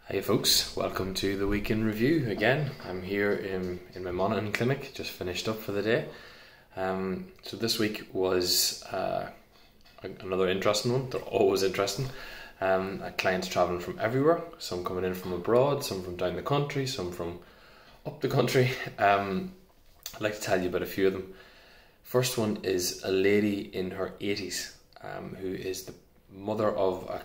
Hey folks, welcome to the Week in Review again. I'm here in my Monaghan clinic, just finished up for the day. So this week was another interesting one. They're always interesting. Clients travelling from everywhere, some coming in from abroad, some from down the country, some from up the country. I'd like to tell you about a few of them. First one is a lady in her 80s who is the mother of a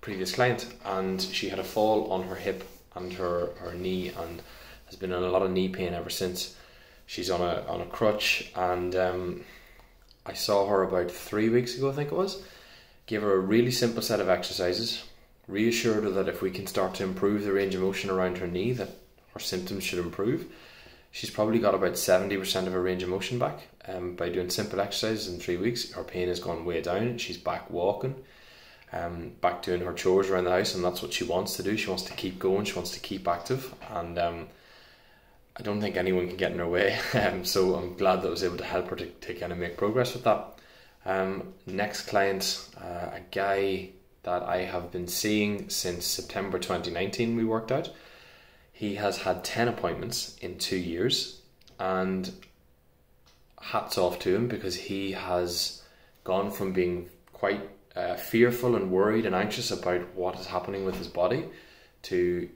previous client, and she had a fall on her hip and her knee and has been in a lot of knee pain ever since. She's on a crutch, and I saw her about 3 weeks ago, I think it was. Gave her a really simple set of exercises, reassured her that if we can start to improve the range of motion around her knee, that her symptoms should improve. She's probably got about 70% of her range of motion back. By doing simple exercises in 3 weeks, her pain has gone way down. She's back walking, back doing her chores around the house, and that's what she wants to do. She wants to keep going, she wants to keep active, and I don't think anyone can get in her way. So I'm glad that I was able to help her to kind of make progress with that. Next client, a guy that I have been seeing since September 2019 we worked out. He has had 10 appointments in 2 years, and hats off to him, because he has gone from being quite fearful and worried and anxious about what is happening with his body to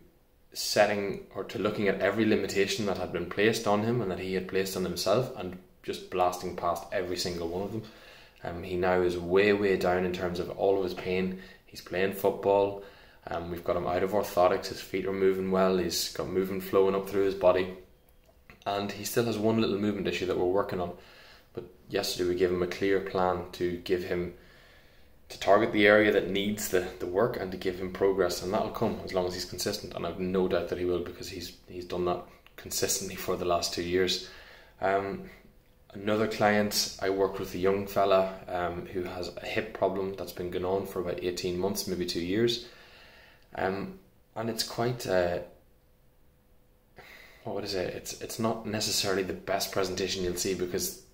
looking at every limitation that had been placed on him and that he had placed on himself, and just blasting past every single one of them. He now is way down in terms of all of his pain. He's playing football. We've got him out of orthotics. His feet are moving well. He's got movement flowing up through his body, and he still has one little movement issue that we're working on. But yesterday we gave him a clear plan to target the area that needs the work and to give him progress, and that'll come as long as he's consistent, and I've no doubt that he will, because he's done that consistently for the last 2 years. Another client, I worked with a young fella who has a hip problem that's been going on for about 18 months, maybe 2 years, and it's quite what would I say, it's not necessarily the best presentation you'll see, because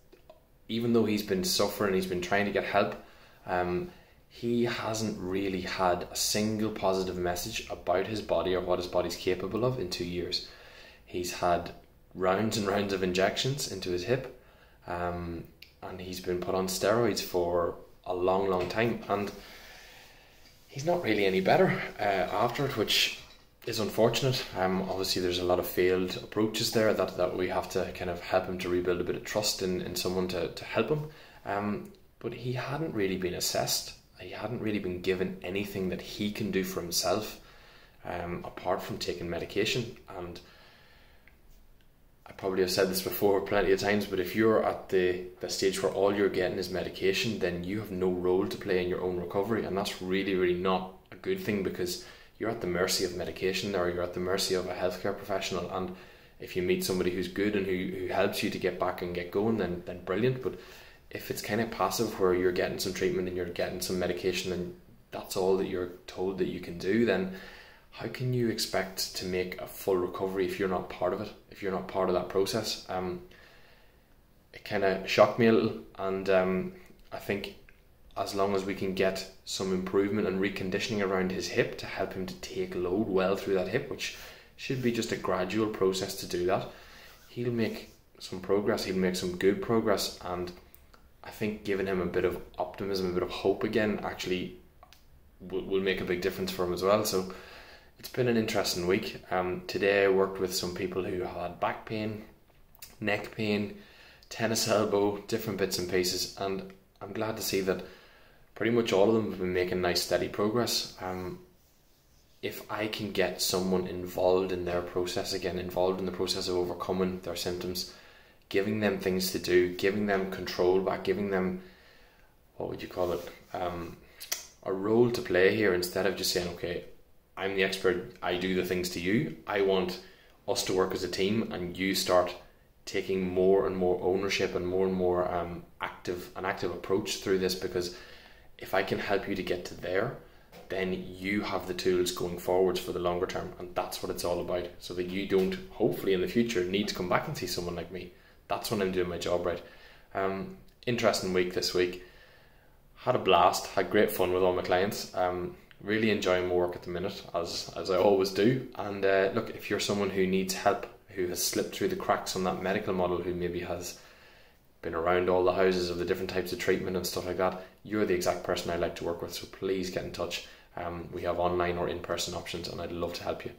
even though he's been suffering, he's been trying to get help, he hasn't really had a single positive message about his body or what his body's capable of in 2 years. He's had rounds and rounds of injections into his hip, and he's been put on steroids for a long time, and he's not really any better after it, which is unfortunate. Obviously there's a lot of failed approaches there that we have to kind of help him to rebuild a bit of trust in someone to help him, but he hadn't really been assessed. He hadn't really been given anything that he can do for himself, apart from taking medication. And I probably have said this before plenty of times, but if you're at the stage where all you're getting is medication, then you have no role to play in your own recovery, and that's really not a good thing, because you're at the mercy of medication, or you're at the mercy of a healthcare professional. And if you meet somebody who's good and who helps you to get back and get going, then brilliant. But if it's kind of passive, where you're getting some treatment and you're getting some medication and that's all that you're told that you can do, then how can you expect to make a full recovery if you're not part of it, if you're not part of that process? It kind of shocked me a little, and I think as long as we can get some improvement and reconditioning around his hip to help him to take load well through that hip, which should be just a gradual process to do that, he'll make some progress, he'll make some good progress, and I think giving him a bit of optimism, a bit of hope again, actually will make a big difference for him as well. So it's been an interesting week. Today I worked with some people who had back pain, neck pain, tennis elbow, different bits and pieces, and I'm glad to see that pretty much all of them have been making nice steady progress. If I can get someone involved in their process again, involved in the process of overcoming their symptoms, giving them things to do, giving them control back, giving them, what would you call it, a role to play here, instead of just saying, okay, I'm the expert, I do the things to you. I want us to work as a team, and you start taking more and more ownership and more active approach through this, because if I can help you to get to there, then you have the tools going forwards for the longer term, and that's what it's all about, so that you don't, hopefully in the future, need to come back and see someone like me. That's when I'm doing my job right. Interesting week this week. Had a blast, had great fun with all my clients. Really enjoying my work at the minute, as I always do. And look, if you're someone who needs help, who has slipped through the cracks on that medical model, who maybe has been around all the houses of the different types of treatment and stuff like that, you're the exact person I'd like to work with. So please get in touch. We have online or in-person options, and I'd love to help you.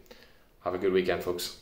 Have a good weekend, folks.